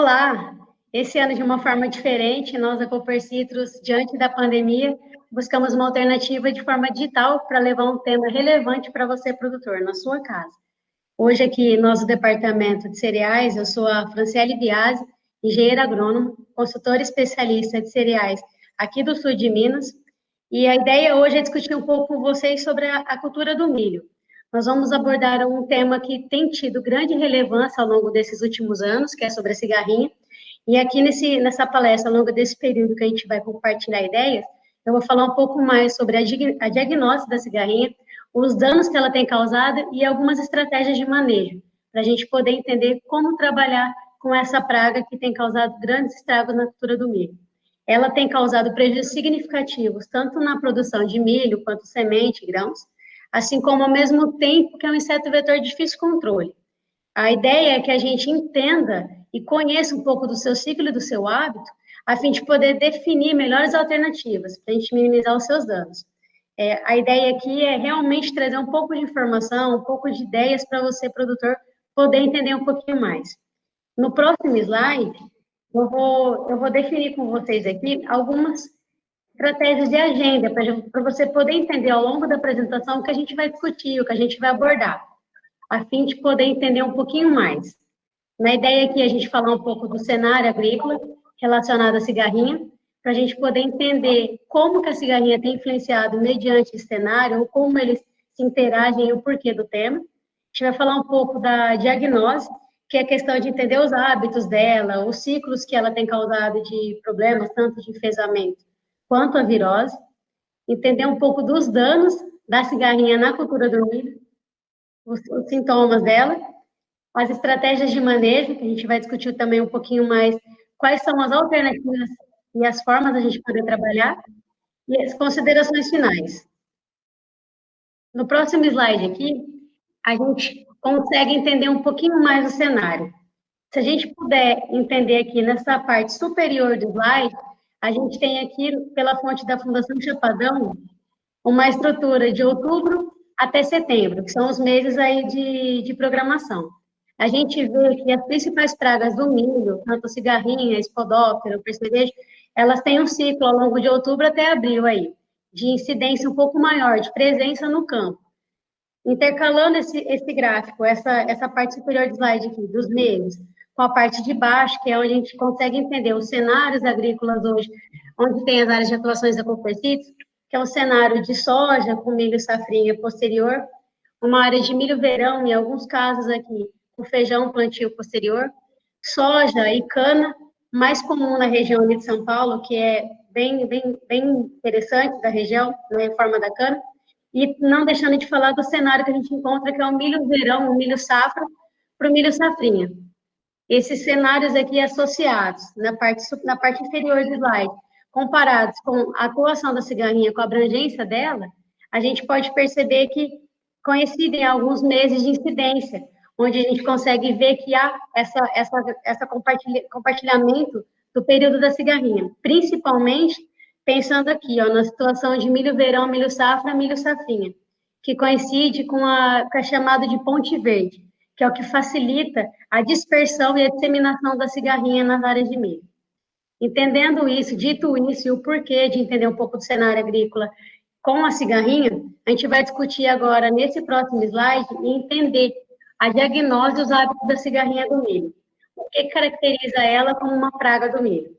Olá! Esse ano, de uma forma diferente, nós, da Cooper Citrus, diante da pandemia, buscamos uma alternativa de forma digital para levar um tema relevante para você, produtor, na sua casa. Hoje, aqui, nosso departamento de cereais, eu sou a Franciele Biasi, engenheira agrônoma, consultora especialista de cereais aqui do sul de Minas, e a ideia hoje é discutir um pouco com vocês sobre a cultura do milho. Nós vamos abordar um tema que tem tido grande relevância ao longo desses últimos anos, que é sobre a cigarrinha. E aqui nessa palestra, ao longo desse período que a gente vai compartilhar ideias, eu vou falar um pouco mais sobre a diagnóstico da cigarrinha, os danos que ela tem causado e algumas estratégias de manejo, para a gente poder entender como trabalhar com essa praga que tem causado grandes estragos na cultura do milho. Ela tem causado prejuízos significativos, tanto na produção de milho, quanto semente, grãos, assim como, ao mesmo tempo, que é um inseto vetor de difícil controle. A ideia é que a gente entenda e conheça um pouco do seu ciclo e do seu hábito, a fim de poder definir melhores alternativas, para a gente minimizar os seus danos. A ideia aqui é realmente trazer um pouco de informação, um pouco de ideias para você, produtor, poder entender um pouquinho mais. No próximo slide, eu vou definir com vocês aqui algumas estratégias de agenda, para você poder entender ao longo da apresentação o que a gente vai discutir, o que a gente vai abordar, a fim de poder entender um pouquinho mais. Na ideia aqui, a gente falar um pouco do cenário agrícola relacionado à cigarrinha, para a gente poder entender como que a cigarrinha tem influenciado mediante esse cenário, ou como eles se interagem e o porquê do tema. A gente vai falar um pouco da diagnose, que é a questão de entender os hábitos dela, os ciclos que ela tem causado de problemas, tanto de enfesamento quanto a virose, entender um pouco dos danos da cigarrinha na cultura do milho, os sintomas dela, as estratégias de manejo, que a gente vai discutir também um pouquinho mais, quais são as alternativas e as formas da gente poder trabalhar, e as considerações finais. No próximo slide aqui, a gente consegue entender um pouquinho mais o cenário. Se a gente puder entender aqui nessa parte superior do slide, a gente tem aqui, pela fonte da Fundação Chapadão, uma estrutura de outubro até setembro, que são os meses aí de programação. A gente vê que as principais pragas do milho, tanto a cigarrinha, a espodófera, o percevejo, elas têm um ciclo ao longo de outubro até abril aí, de incidência um pouco maior, de presença no campo. Intercalando esse gráfico, essa parte superior do slide aqui, dos meses, com a parte de baixo, que é onde a gente consegue entender os cenários agrícolas hoje, onde tem as áreas de atuações da Cooper Citrus, que é um cenário de soja com milho safrinha posterior, uma área de milho verão, em alguns casos aqui, com feijão plantio posterior, soja e cana, mais comum na região ali de São Paulo, que é bem interessante da região, na reforma da cana, e não deixando de falar do cenário que a gente encontra, que é o milho verão, o milho safra, para o milho safrinha. Esses cenários aqui associados, na parte inferior do slide, comparados com a atuação da cigarrinha, com a abrangência dela, a gente pode perceber que coincidem alguns meses de incidência, onde a gente consegue ver que há essa compartilhamento do período da cigarrinha, principalmente pensando aqui, ó, na situação de milho verão, milho safra, milho safrinha, que coincide com a chamada de ponte verde, que é o que facilita a dispersão e a disseminação da cigarrinha nas áreas de milho. Entendendo isso, dito isso, e o porquê de entender um pouco do cenário agrícola com a cigarrinha, a gente vai discutir agora, nesse próximo slide, e entender a diagnose dos hábitos da cigarrinha do milho. O que caracteriza ela como uma praga do milho?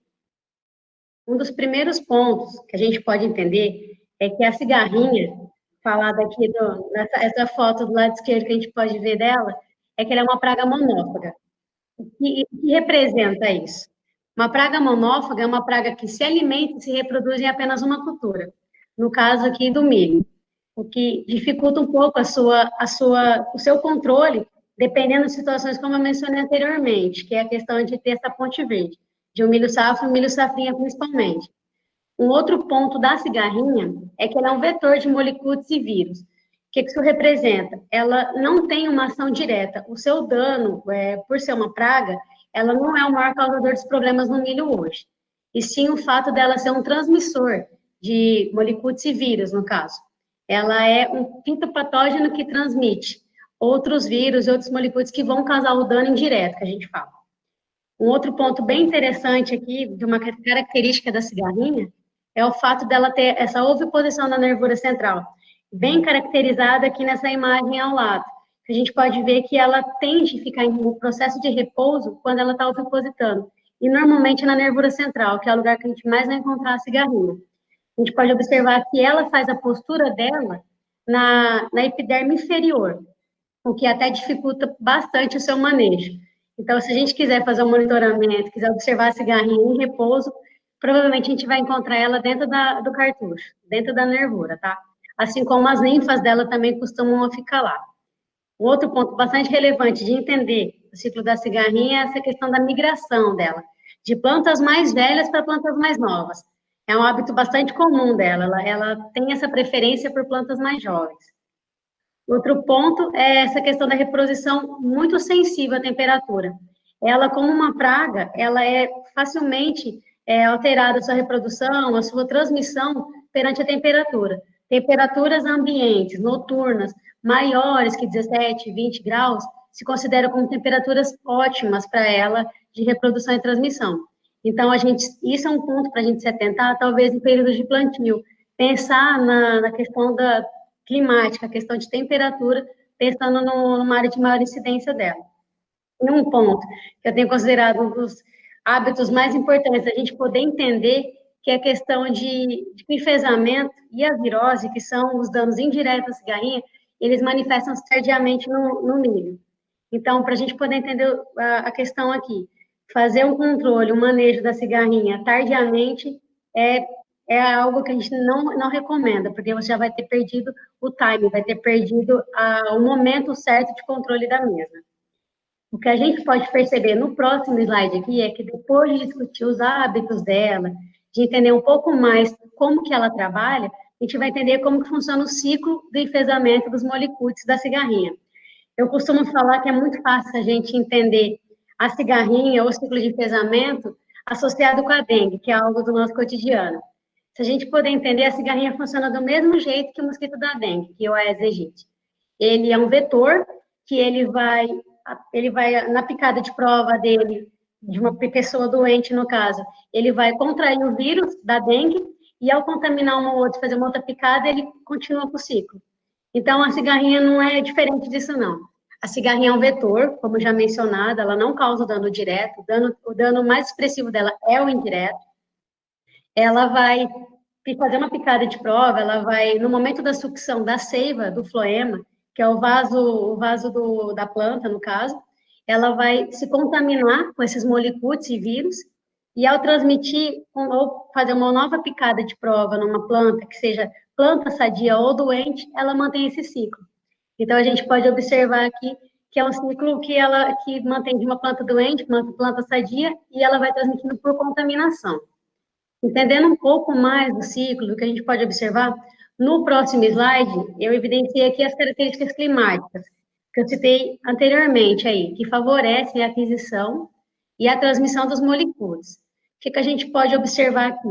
Um dos primeiros pontos que a gente pode entender é que a cigarrinha, falada aqui nessa foto do lado esquerdo que a gente pode ver dela, é que ela é uma praga monófaga. O que representa isso? Uma praga monófaga é uma praga que se alimenta e se reproduz em apenas uma cultura, no caso aqui do milho, o que dificulta um pouco o seu controle, dependendo de situações como eu mencionei anteriormente, que é a questão de ter essa ponte verde, de um milho safra e um milho safrinha principalmente. Um outro ponto da cigarrinha é que ela é um vetor de molicutes e vírus. O que isso representa? Ela não tem uma ação direta. O seu dano, por ser uma praga, ela não é o maior causador dos problemas no milho hoje. E sim o fato dela ser um transmissor de molicutes e vírus, no caso. Ela é um fitopatógeno que transmite outros vírus e outros molicutes que vão causar o dano indireto, que a gente fala. Um outro ponto bem interessante aqui, de uma característica da cigarrinha, é o fato dela ter essa oviposição na nervura central, bem caracterizada aqui nessa imagem ao lado. A gente pode ver que ela tende a ficar em um processo de repouso quando ela está ovipositando, e normalmente na nervura central, que é o lugar que a gente mais vai encontrar a cigarrinha. A gente pode observar que ela faz a postura dela na epiderme inferior, o que até dificulta bastante o seu manejo. Então, se a gente quiser fazer um monitoramento, quiser observar a cigarrinha em repouso, provavelmente a gente vai encontrar ela dentro do cartucho, dentro da nervura, tá? Assim como as ninfas dela também costumam ficar lá. Um outro ponto bastante relevante de entender o ciclo da cigarrinha é essa questão da migração dela, de plantas mais velhas para plantas mais novas. É um hábito bastante comum dela, ela tem essa preferência por plantas mais jovens. Outro ponto é essa questão da reposição muito sensível à temperatura. Ela, como uma praga, ela é facilmente alterada a sua reprodução, a sua transmissão perante a temperatura. Temperaturas ambientes, noturnas, maiores que 17, 20 graus, se consideram como temperaturas ótimas para ela de reprodução e transmissão. Então, isso é um ponto para a gente se atentar, talvez em períodos de plantio, pensar na questão da climática, a questão de temperatura, pensando numa área de maior incidência dela. E um ponto que eu tenho considerado um dos hábitos mais importantes da gente poder entender, que é a questão de que o enfesamento e a virose, que são os danos indiretos à cigarrinha, eles manifestam-se tardiamente no milho. Então, para a gente poder entender a questão aqui, fazer um controle, um manejo da cigarrinha tardiamente é algo que a gente não recomenda, porque você já vai ter perdido o time, vai ter perdido o momento certo de controle da mesma. O que a gente pode perceber no próximo slide aqui é que depois de discutir os hábitos dela, de entender um pouco mais como que ela trabalha, a gente vai entender como que funciona o ciclo do enfesamento dos molicutes da cigarrinha. Eu costumo falar que é muito fácil a gente entender a cigarrinha ou o ciclo de enfesamento associado com a dengue, que é algo do nosso cotidiano. Se a gente puder entender, a cigarrinha funciona do mesmo jeito que o mosquito da dengue, que é o Aedes aegypti. Ele é um vetor que ele vai na picada de prova dele, de uma pessoa doente, no caso, ele vai contrair o vírus da dengue e ao contaminar uma ou outra, fazer uma outra picada, ele continua com o ciclo. Então, a cigarrinha não é diferente disso, não. A cigarrinha é um vetor, como já mencionado, ela não causa dano direto, o dano mais expressivo dela é o indireto. Ela vai fazer uma picada de prova, ela vai, no momento da sucção da seiva, do floema, que é o vaso da planta, no caso, ela vai se contaminar com esses molicutes e vírus, e ao transmitir, ou fazer uma nova picada de prova numa planta, que seja planta sadia ou doente, ela mantém esse ciclo. Então, a gente pode observar aqui que é um ciclo que mantém de uma planta doente, uma planta sadia, e ela vai transmitindo por contaminação. Entendendo um pouco mais do ciclo, do que a gente pode observar, no próximo slide, eu evidenciei aqui as características climáticas, que eu citei anteriormente aí, que favorecem a aquisição e a transmissão dos molicutes. O que a gente pode observar aqui?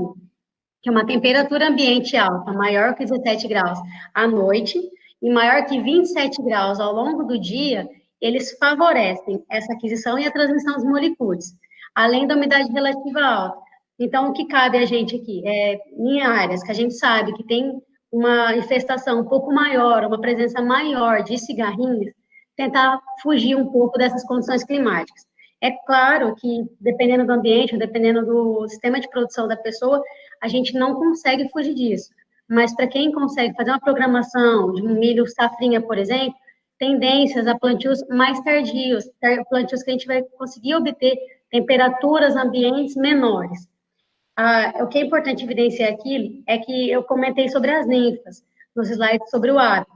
Que uma temperatura ambiente alta, maior que 17 graus à noite, e maior que 27 graus ao longo do dia, eles favorecem essa aquisição e a transmissão dos molicutes, além da umidade relativa alta. Então, o que cabe a gente aqui é, em áreas que a gente sabe que tem uma infestação um pouco maior, uma presença maior de cigarrinhas, tentar fugir um pouco dessas condições climáticas. É claro que, dependendo do ambiente, dependendo do sistema de produção da pessoa, a gente não consegue fugir disso. Mas para quem consegue fazer uma programação de um milho safrinha, por exemplo, tendências a plantios mais tardios, plantios que a gente vai conseguir obter temperaturas ambientes menores. O que é importante evidenciar aqui é que eu comentei sobre as ninfas, nos slides sobre o hábito.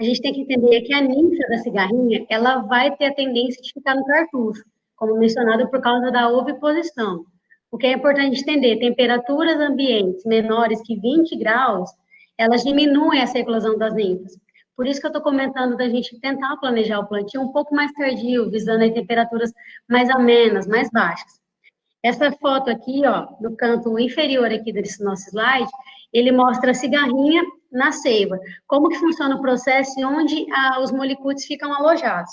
A gente tem que entender que a ninfa da cigarrinha, ela vai ter a tendência de ficar no cartucho, como mencionado, por causa da oviposição. O que é importante entender, temperaturas ambientes menores que 20 graus, elas diminuem essa eclosão das ninfas. Por isso que eu estou comentando da gente tentar planejar o plantio um pouco mais tardio, visando aí temperaturas mais amenas, mais baixas. Essa foto aqui, ó, no canto inferior aqui desse nosso slide, ele mostra a cigarrinha na seiva. Como que funciona o processo e onde os molicutes ficam alojados.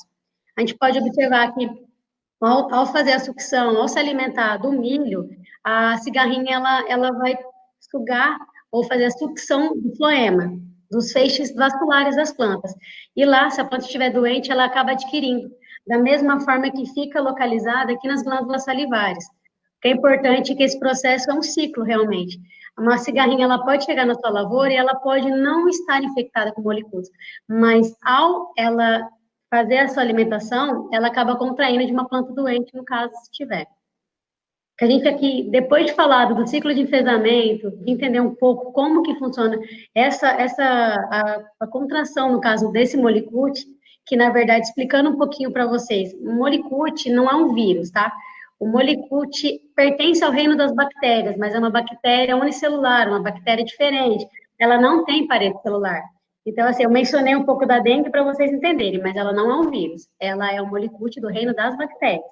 A gente pode observar aqui Ao fazer a sucção, ao se alimentar do milho, a cigarrinha ela vai sugar ou fazer a sucção do floema, dos feixes vasculares das plantas. E lá, se a planta estiver doente, ela acaba adquirindo, da mesma forma que fica localizada aqui nas glândulas salivares. É importante que esse processo é um ciclo, realmente. Uma cigarrinha, ela pode chegar na sua lavoura e ela pode não estar infectada com molicúdios, mas ao ela fazer a sua alimentação, ela acaba contraindo de uma planta doente, no caso, se tiver. Que a gente aqui, depois de falar do ciclo de enfesamento, de entender um pouco como que funciona a contração, no caso desse molicute, que na verdade, explicando um pouquinho para vocês, o molicute não é um vírus, tá? O molicute pertence ao reino das bactérias, mas é uma bactéria unicelular, uma bactéria diferente. Ela não tem parede celular. Então, assim, eu mencionei um pouco da dengue para vocês entenderem, mas ela não é um vírus. Ela é um molicute do reino das bactérias.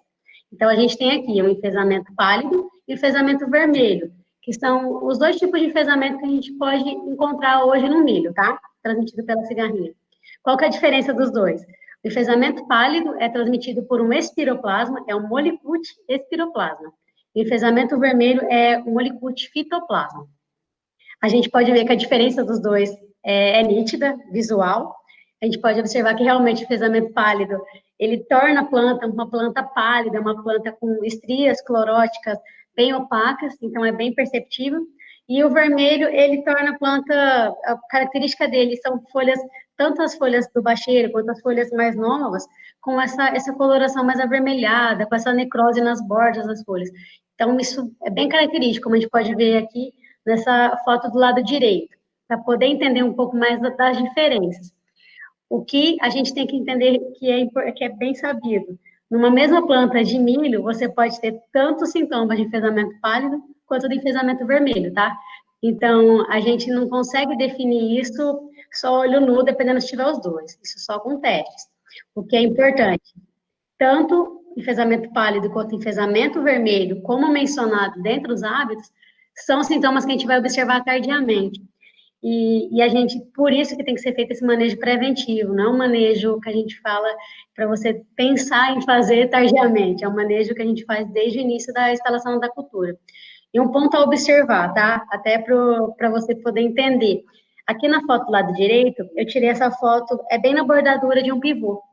Então, a gente tem aqui o enfesamento pálido e o enfesamento vermelho, que são os dois tipos de enfesamento que a gente pode encontrar hoje no milho, tá? Transmitido pela cigarrinha. Qual que é a diferença dos dois? O enfesamento pálido é transmitido por um espiroplasma, é um molicute espiroplasma. O enfesamento vermelho é um molicute fitoplasma. A gente pode ver que a diferença dos dois é nítida, visual. A gente pode observar que realmente o enfesamento pálido, ele torna a planta uma planta pálida, uma planta com estrias cloróticas bem opacas, então é bem perceptível. E o vermelho, ele torna a planta, a característica dele são folhas, tanto as folhas do bacheiro quanto as folhas mais novas, com essa coloração mais avermelhada, com essa necrose nas bordas das folhas. Então, isso é bem característico, como a gente pode ver aqui nessa foto do lado direito, para poder entender um pouco mais das diferenças. O que a gente tem que entender que é bem sabido. Numa mesma planta de milho, você pode ter tanto sintomas de enfesamento pálido quanto de enfesamento vermelho, tá? Então, a gente não consegue definir isso só olho nu, dependendo se tiver os dois. Isso só com testes. O que é importante, tanto enfesamento pálido quanto enfesamento vermelho, como mencionado dentro dos hábitos, são sintomas que a gente vai observar tardiamente. E a gente, por isso que tem que ser feito esse manejo preventivo, não é um manejo que a gente fala para você pensar em fazer tardiamente, é um manejo que a gente faz desde o início da instalação da cultura. E um ponto a observar, tá? Até para você poder entender. Aqui na foto do lado direito, eu tirei essa foto, é bem na bordadura de um pivô.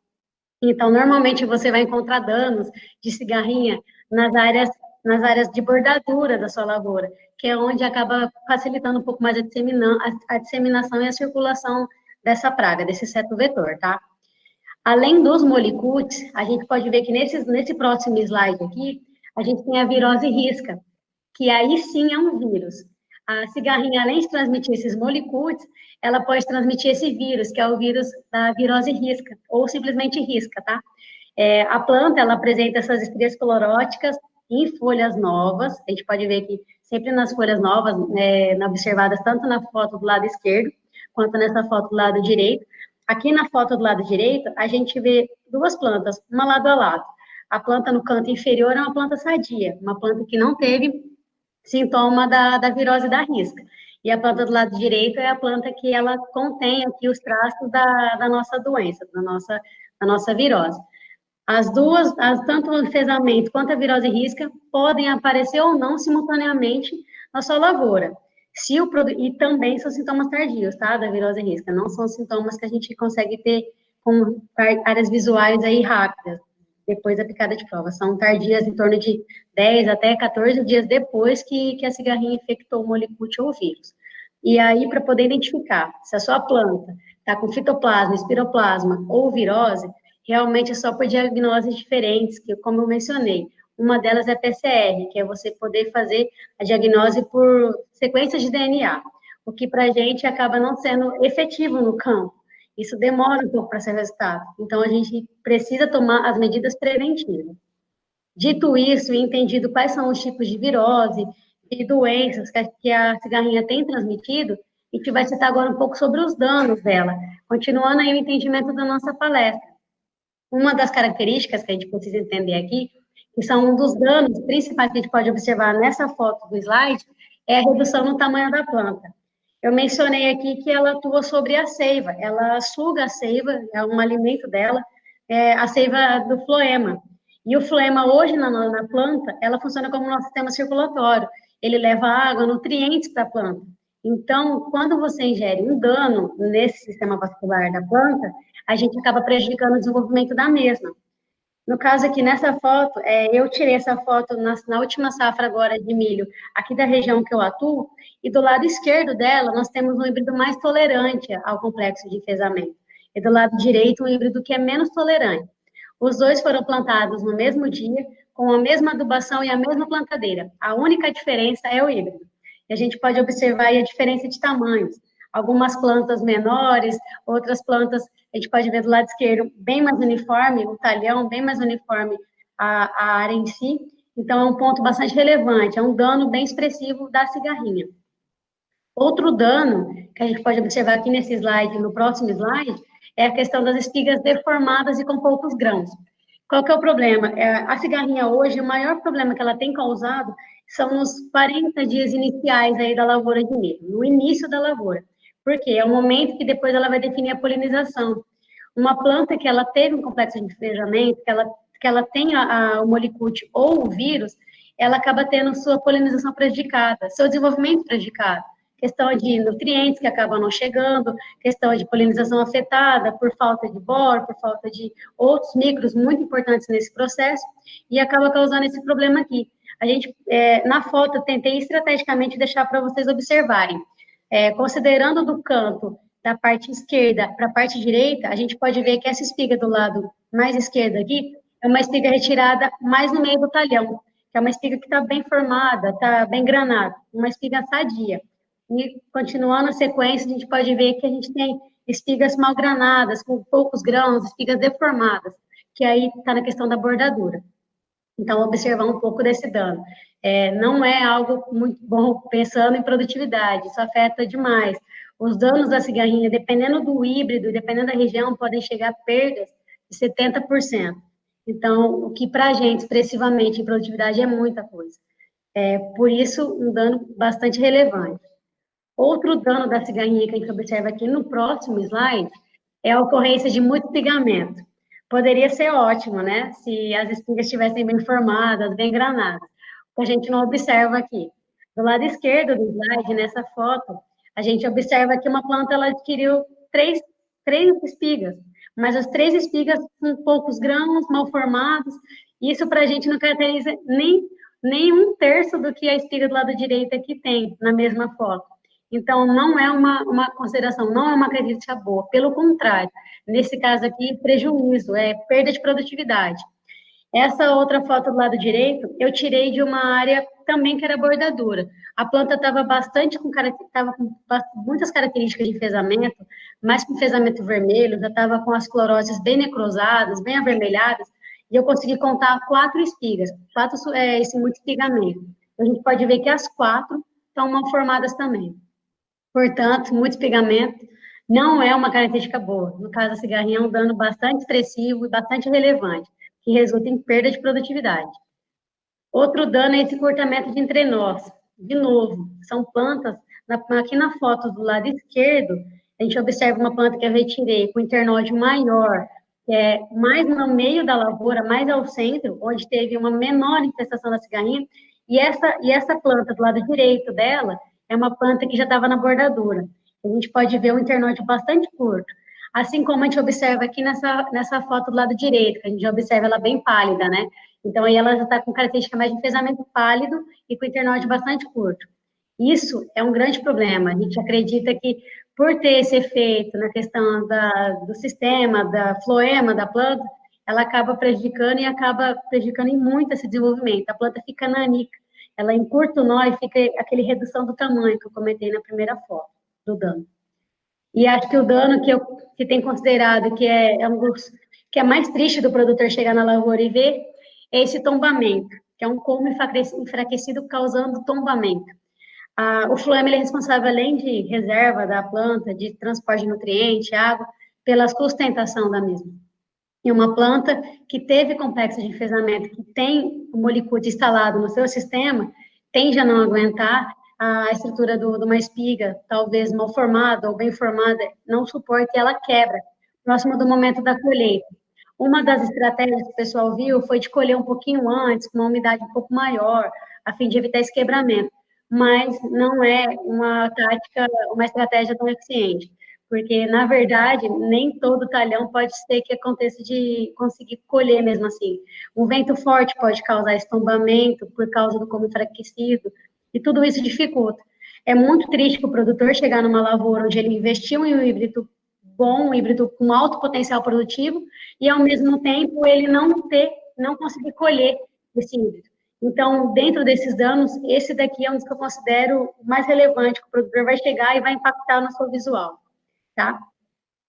Então, normalmente você vai encontrar danos de cigarrinha nas áreas de bordadura da sua lavoura, que é onde acaba facilitando um pouco mais a disseminação e a circulação dessa praga, desse seto vetor, tá? Além dos molicutes, a gente pode ver que nesse próximo slide aqui, a gente tem a virose risca, que aí sim é um vírus. A cigarrinha, além de transmitir esses molicutes, ela pode transmitir esse vírus, que é o vírus da virose risca, ou simplesmente risca, tá? A planta, ela apresenta essas estrias cloróticas em folhas novas, a gente pode ver que sempre nas folhas novas, observadas tanto na foto do lado esquerdo, quanto nessa foto do lado direito. Aqui na foto do lado direito, a gente vê duas plantas, uma lado a lado. A planta no canto inferior é uma planta sadia, uma planta que não teve sintoma da virose da risca. E a planta do lado direito é a planta que ela contém aqui os traços da nossa doença, da nossa virose. As duas, tanto o enfesamento quanto a virose risca, podem aparecer ou não simultaneamente na sua lavoura. E também são sintomas tardios, tá? Da virose risca. Não são sintomas que a gente consegue ter com áreas visuais aí rápidas depois da picada de prova. São tardias em torno de 10 até 14 dias depois que a cigarrinha infectou o molicute ou o vírus. E aí, para poder identificar se a sua planta está com fitoplasma, espiroplasma ou virose, realmente é só por diagnoses diferentes, que, como eu mencionei, uma delas é PCR, que é você poder fazer a diagnose por sequências de DNA, o que para a gente acaba não sendo efetivo no campo. Isso demora um pouco para ser resultado. Então, a gente precisa tomar as medidas preventivas. Dito isso, e entendido quais são os tipos de virose e doenças que a cigarrinha tem transmitido, a gente vai citar agora um pouco sobre os danos dela, continuando aí o entendimento da nossa palestra. Uma das características que a gente precisa entender aqui, que são um dos danos principais que a gente pode observar nessa foto do slide, é a redução no tamanho da planta. Eu mencionei aqui que ela atua sobre a seiva, ela suga a seiva, é um alimento dela, a seiva do floema. E o floema hoje na planta, ela funciona como um nosso sistema circulatório. Ele leva água, nutrientes para a planta. Então, quando você ingere um dano nesse sistema vascular da planta, a gente acaba prejudicando o desenvolvimento da mesma. No caso aqui, nessa foto, eu tirei essa foto na última safra agora de milho, aqui da região que eu atuo, e do lado esquerdo dela, nós temos um híbrido mais tolerante ao complexo de enfesamento. E do lado direito, um híbrido que é menos tolerante. Os dois foram plantados no mesmo dia, com a mesma adubação e a mesma plantadeira. A única diferença é o híbrido. E a gente pode observar aí a diferença de tamanhos. Algumas plantas menores, outras plantas, a gente pode ver do lado esquerdo, bem mais uniforme, o talhão bem mais uniforme a área em si. Então, é um ponto bastante relevante, é um dano bem expressivo da cigarrinha. Outro dano que a gente pode observar aqui nesse slide, no próximo slide, é a questão das espigas deformadas e com poucos grãos. Qual que é o problema? A cigarrinha hoje, o maior problema que ela tem causado são nos 40 dias iniciais aí da lavoura de milho, no início da lavoura. Porque é o momento que depois ela vai definir a polinização. Uma planta que ela teve um complexo de enfesamento, que ela tem o molicute ou o vírus, ela acaba tendo sua polinização prejudicada, seu desenvolvimento prejudicado. Questão de nutrientes que acabam não chegando, questão de polinização afetada por falta de boro, por falta de outros micros muito importantes nesse processo, e acaba causando esse problema aqui. A gente, na foto, eu tentei estrategicamente deixar para vocês observarem. Considerando do canto da parte esquerda para a parte direita, a gente pode ver que essa espiga do lado mais esquerdo aqui é uma espiga retirada mais no meio do talhão, que é uma espiga que está bem formada, está bem granada, uma espiga sadia. E continuando a sequência, a gente pode ver que a gente tem espigas mal granadas, com poucos grãos, espigas deformadas, que aí está na questão da bordadura. Então, observar um pouco desse dano. Não é algo muito bom pensando em produtividade, isso afeta demais. Os danos da cigarrinha, dependendo do híbrido, dependendo da região, podem chegar a perdas de 70%. Então, o que para a gente, expressivamente, em produtividade é muita coisa. Por isso, um dano bastante relevante. Outro dano da cigarrinha que a gente observa aqui no próximo slide é a ocorrência de muito espigamento. Poderia ser ótimo, né? Se as espigas estivessem bem formadas, bem granadas. O que a gente não observa aqui. Do lado esquerdo do slide, nessa foto, a gente observa que uma planta ela adquiriu três espigas, mas as três espigas com poucos grãos, mal formados. Isso para a gente não caracteriza nem um terço do que a espiga do lado direito aqui tem, na mesma foto. Então, não é uma consideração, não é uma característica boa. Pelo contrário, nesse caso aqui, prejuízo, perda de produtividade. Essa outra foto do lado direito, eu tirei de uma área também que era bordadura. A planta estava com muitas características de enfesamento, mais com enfesamento vermelho, já estava com as cloroses bem necrosadas, bem avermelhadas, e eu consegui contar 4 espigas, esse muito espigamento. A gente pode ver que as 4 estão mal formadas também. Portanto, muito espigamento não é uma característica boa. No caso, a cigarrinha é um dano bastante expressivo e bastante relevante, que resulta em perda de produtividade. Outro dano é esse cortamento de entrenós. De novo, são plantas, aqui na foto do lado esquerdo, a gente observa uma planta que eu retirei com internode maior, que é mais no meio da lavoura, mais ao centro, onde teve uma menor infestação da cigarrinha, e essa planta do lado direito dela é uma planta que já estava na bordadura. A gente pode ver um internode bastante curto. Assim como a gente observa aqui nessa foto do lado direito, que a gente já observa ela bem pálida, né? Então, aí ela já está com característica mais de enfesamento pálido e com internode bastante curto. Isso é um grande problema. A gente acredita que, por ter esse efeito na questão do sistema, da floema da planta, ela acaba prejudicando e acaba prejudicando em muito esse desenvolvimento. A planta fica nanica, ela encurta o nó e fica aquele redução do tamanho que eu comentei na primeira foto do dano. E acho que o dano que tem considerado que é mais triste do produtor chegar na lavoura e ver é esse tombamento, que é um colmo enfraquecido causando tombamento. O floema é responsável, além de reserva da planta, de transporte de nutriente, água, pela sustentação da mesma. E uma planta que teve complexo de enfesamento, que tem o molicute instalado no seu sistema, tende a não aguentar a estrutura de uma espiga, talvez mal formada ou bem formada, não suporta e ela quebra, próximo do momento da colheita. Uma das estratégias que o pessoal viu foi de colher um pouquinho antes, com uma umidade um pouco maior, a fim de evitar esse quebramento. Mas não é uma tática, uma estratégia tão eficiente, porque, na verdade, nem todo talhão pode ser que aconteça de conseguir colher mesmo assim. Um vento forte pode causar estombamento por causa do como enfraquecido, e tudo isso dificulta. É muito triste para o produtor chegar numa lavoura onde ele investiu em um híbrido bom, um híbrido com alto potencial produtivo, e ao mesmo tempo ele não conseguir colher esse híbrido. Então, dentro desses danos, esse daqui é um dos que eu considero mais relevante, que o produtor vai chegar e vai impactar no seu visual, tá?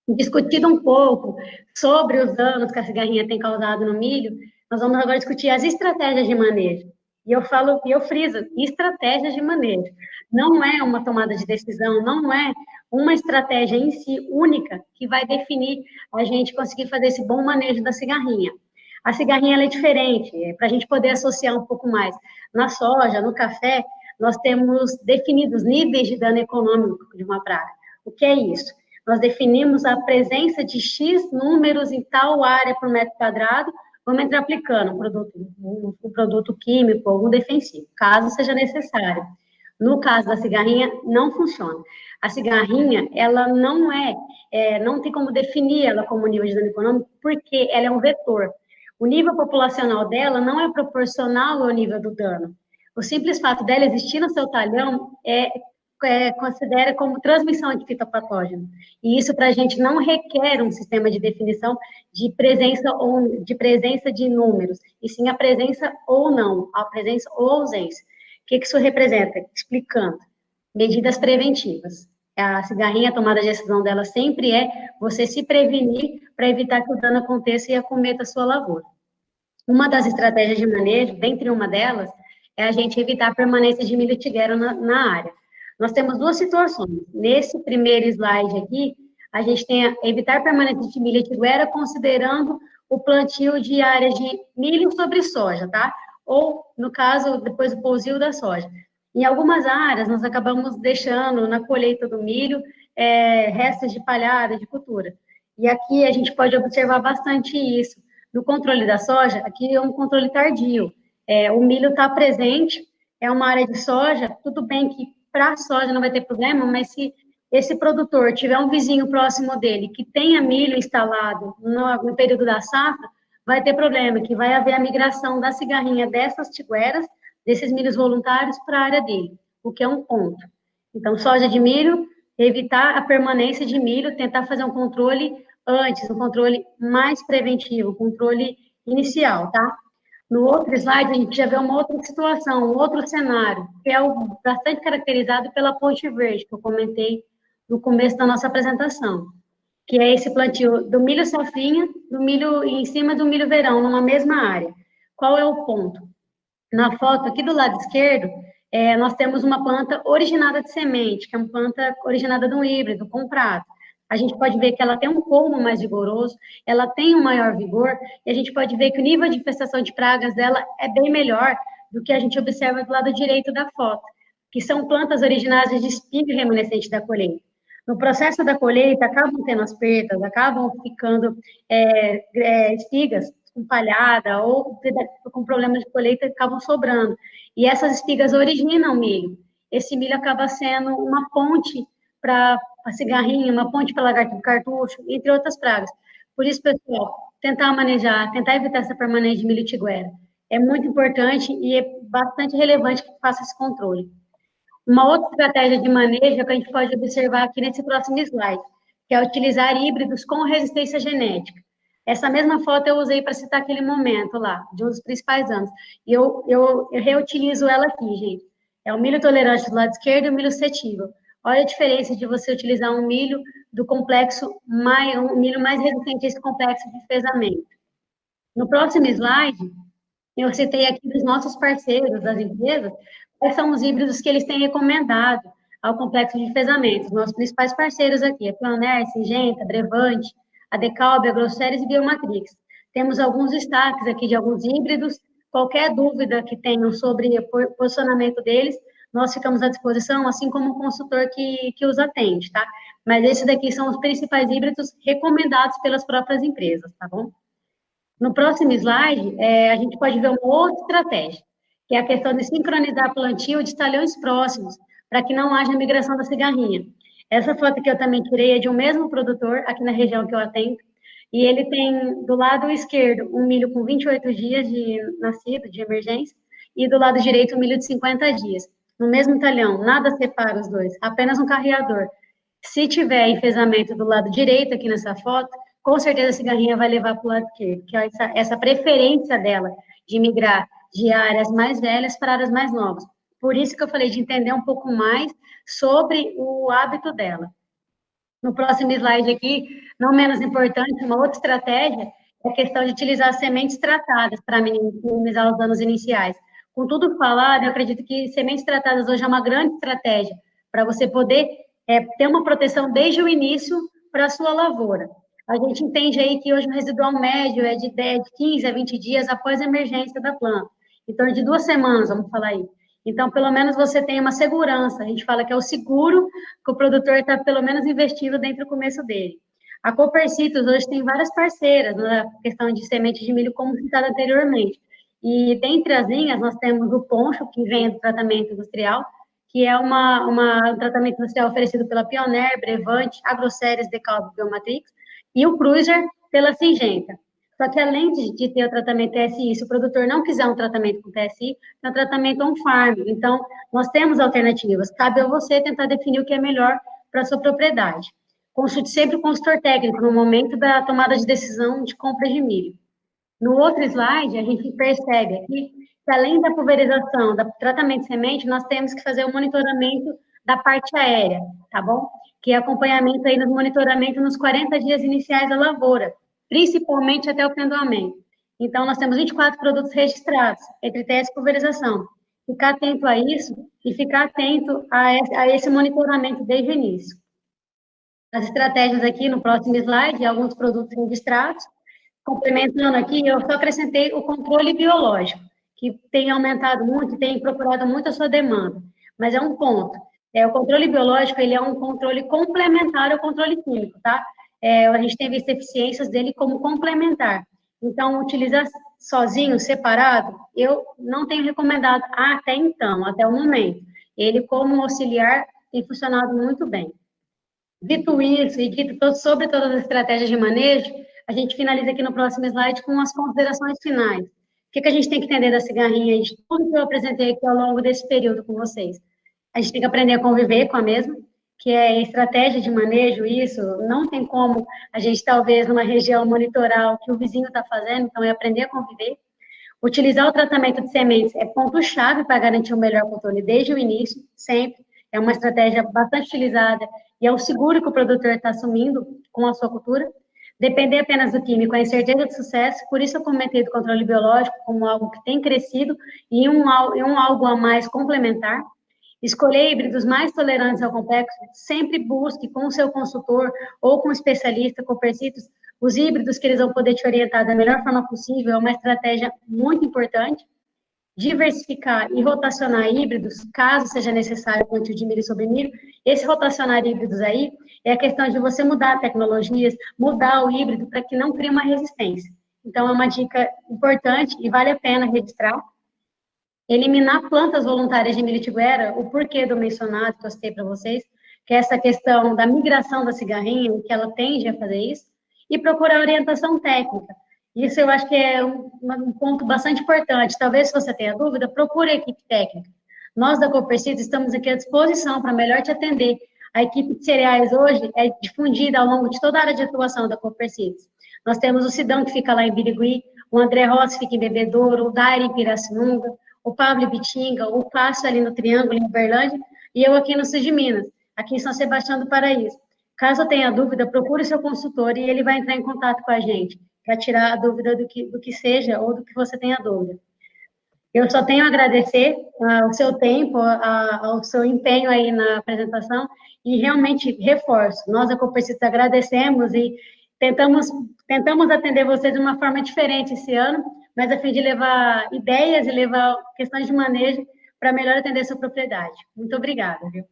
Discutido um pouco sobre os danos que a cigarrinha tem causado no milho, nós vamos agora discutir as estratégias de manejo. E eu falo, e eu friso, estratégias de manejo. Não é uma tomada de decisão, não é uma estratégia em si única que vai definir a gente conseguir fazer esse bom manejo da cigarrinha. A cigarrinha ela é diferente, para a gente poder associar um pouco mais. Na soja, no café, nós temos definidos níveis de dano econômico de uma praga. O que é isso? Nós definimos a presença de X números em tal área por metro quadrado, vamos entrar aplicando um produto químico, algum defensivo, caso seja necessário. No caso da cigarrinha, não funciona. A cigarrinha, ela não tem como definir ela como nível de dano econômico, porque ela é um vetor. O nível populacional dela não é proporcional ao nível do dano. O simples fato dela existir no seu talhão considera como transmissão de fitopatógeno. E isso para a gente não requer um sistema de definição de presença de números, e sim a presença ou não, a presença ou ausência. O que isso representa? Explicando. Medidas preventivas. A cigarrinha, a tomada de decisão dela sempre é você se prevenir para evitar que o dano aconteça e acometa a sua lavoura. Uma das estratégias de manejo, dentre uma delas, é a gente evitar a permanência de milho tiguero na área. Nós temos duas situações. Nesse primeiro slide aqui, a gente tem a evitar a permanência de milho tiguera considerando o plantio de áreas de milho sobre soja, tá? Ou, no caso, depois do pousio da soja. Em algumas áreas, nós acabamos deixando na colheita do milho restos de palhada, de cultura. E aqui a gente pode observar bastante isso. No controle da soja, aqui é um controle tardio. O milho está presente, é uma área de soja, tudo bem que para a soja não vai ter problema, mas se esse produtor tiver um vizinho próximo dele que tenha milho instalado no período da safra, vai ter problema, que vai haver a migração da cigarrinha dessas tigueras, desses milhos voluntários, para a área dele, o que é um ponto. Então, soja de milho, evitar a permanência de milho, tentar fazer um controle antes, um controle mais preventivo, um controle inicial, tá? No outro slide, a gente já vê uma outra situação, um outro cenário, que é bastante caracterizado pela ponte verde, que eu comentei no começo da nossa apresentação, que é esse plantio do milho safrinha, do milho em cima do milho verão, numa mesma área. Qual é o ponto? Na foto aqui do lado esquerdo, nós temos uma planta originada de semente, que é uma planta originada de um híbrido comprado. A gente pode ver que ela tem um colmo mais vigoroso, ela tem um maior vigor, e a gente pode ver que o nível de infestação de pragas dela é bem melhor do que a gente observa do lado direito da foto, que são plantas originadas de espiga remanescente da colheita. No processo da colheita, acabam tendo as perdas, acabam ficando espigas com palhada ou com problemas de colheita acabam sobrando. E essas espigas originam milho. Esse milho acaba sendo uma ponte para a cigarrinha, uma ponte para lagarto do cartucho, entre outras pragas. Por isso, pessoal, tentar manejar, tentar evitar essa permanência de milho tiguera. É muito importante e é bastante relevante que faça esse controle. Uma outra estratégia de manejo que a gente pode observar aqui nesse próximo slide, que é utilizar híbridos com resistência genética. Essa mesma foto eu usei para citar aquele momento lá, de um dos principais anos. E eu reutilizo ela aqui, gente. É o milho tolerante do lado esquerdo e o milho suscetível. Olha a diferença de você utilizar um milho do complexo, um milho mais resistente a esse complexo de enfesamento. No próximo slide, eu citei aqui dos nossos parceiros, das empresas, quais são os híbridos que eles têm recomendado ao complexo de enfesamento. Nossos principais parceiros aqui, a Pioneer, Singenta, Brevante, a Decalbe, a Grosseries e Biomatrix. Temos alguns destaques aqui de alguns híbridos. Qualquer dúvida que tenham sobre o posicionamento deles, nós ficamos à disposição, assim como o consultor que os atende, tá? Mas esses daqui são os principais híbridos recomendados pelas próprias empresas, tá bom? No próximo slide, a gente pode ver uma outra estratégia, que é a questão de sincronizar plantio de talhões próximos, para que não haja migração da cigarrinha. Essa foto que eu também tirei é de um mesmo produtor, aqui na região que eu atendo, e ele tem, do lado esquerdo, um milho com 28 dias de nascido, de emergência, e do lado direito, um milho de 50 dias. No mesmo talhão, nada separa os dois, apenas um carreador. Se tiver enfesamento do lado direito, aqui nessa foto, com certeza a cigarrinha vai levar para o lado esquerdo, que é essa preferência dela de migrar de áreas mais velhas para áreas mais novas. Por isso que eu falei de entender um pouco mais sobre o hábito dela. No próximo slide aqui, não menos importante, uma outra estratégia é a questão de utilizar sementes tratadas para minimizar os danos iniciais. Com tudo falado, eu acredito que sementes tratadas hoje é uma grande estratégia para você poder ter uma proteção desde o início para a sua lavoura. A gente entende aí que hoje o residual médio é de 15 a 20 dias após a emergência da planta. Em torno de 2 semanas, vamos falar aí. Então, pelo menos você tem uma segurança. A gente fala que é o seguro que o produtor está, pelo menos, investindo dentro do começo dele. A Copercitos hoje tem várias parceiras na questão de semente de milho, como citado anteriormente. E dentre as linhas, nós temos o Poncho, que vem do tratamento industrial, que é um tratamento industrial oferecido pela Pioneer, Brevante, Agroceres, Decalb, Biomatrix, e o Cruiser pela Singenta. Só que além de ter o tratamento TSI, se o produtor não quiser um tratamento com TSI, é um tratamento on-farm. Então, nós temos alternativas. Cabe a você tentar definir o que é melhor para a sua propriedade. Consulte sempre o consultor técnico no momento da tomada de decisão de compra de milho. No outro slide, a gente percebe aqui que, além da pulverização, do tratamento de semente, nós temos que fazer o monitoramento da parte aérea, tá bom? Que é acompanhamento aí no monitoramento nos 40 dias iniciais da lavoura, principalmente até o pendoamento. Então, nós temos 24 produtos registrados, entre teste e pulverização. Ficar atento a isso e ficar atento a esse monitoramento desde o início. As estratégias aqui no próximo slide, alguns produtos registrados. Complementando aqui, eu só acrescentei o controle biológico, que tem aumentado muito, tem procurado muito a sua demanda. Mas é um ponto. O controle biológico, ele é um controle complementar ao controle químico, tá? A gente tem visto eficiências dele como complementar. Então, utilizar sozinho, separado, eu não tenho recomendado até então, até o momento. Ele, como auxiliar, tem funcionado muito bem. Dito isso, e dito sobre todas as estratégias de manejo, a gente finaliza aqui no próximo slide com as considerações finais. O que a gente tem que entender da cigarrinha e de tudo que eu apresentei aqui ao longo desse período com vocês? A gente tem que aprender a conviver com a mesma, que é estratégia de manejo, isso, não tem como a gente, talvez, numa região monitorar o que o vizinho está fazendo, então é aprender a conviver. Utilizar o tratamento de sementes é ponto-chave para garantir o melhor controle desde o início, sempre. É uma estratégia bastante utilizada e é o seguro que o produtor está assumindo com a sua cultura. Depender apenas do químico é incerteza de sucesso, por isso eu comentei do controle biológico como algo que tem crescido e um algo a mais complementar. Escolher híbridos mais tolerantes ao complexo, sempre busque com o seu consultor ou com um especialista, com Copercitos, os híbridos que eles vão poder te orientar da melhor forma possível, é uma estratégia muito importante. Diversificar e rotacionar híbridos, caso seja necessário, plantio de milho sobre milho. Esse rotacionar híbridos aí é a questão de você mudar tecnologias, mudar o híbrido para que não crie uma resistência. Então, é uma dica importante e vale a pena registrar. Eliminar plantas voluntárias de milho-tiguera, o porquê do mencionado que eu citei para vocês, que é essa questão da migração da cigarrinha, que ela tende a fazer isso, e procurar orientação técnica. Isso eu acho que é um ponto bastante importante. Talvez, se você tenha dúvida, procure a equipe técnica. Nós, da Copercitos, estamos aqui à disposição para melhor te atender. A equipe de cereais hoje é difundida ao longo de toda a área de atuação da Copercitos. Nós temos o Sidão, que fica lá em Birigui, o André Rossi fica em Bebedouro, o Dari em Pirassununga, o Pablo Bitinga, o Cássio ali no Triângulo, em Uberlândia, e eu aqui no Sul de Minas, aqui em São Sebastião do Paraíso. Caso tenha dúvida, procure seu consultor e ele vai entrar em contato com a gente para tirar a dúvida do que seja ou do que você tenha dúvida. Eu só tenho a agradecer o seu tempo, ao seu empenho aí na apresentação e realmente reforço. Nós, da Copercitos, agradecemos e tentamos atender vocês de uma forma diferente esse ano, mas a fim de levar ideias e levar questões de manejo para melhor atender a sua propriedade. Muito obrigada, viu?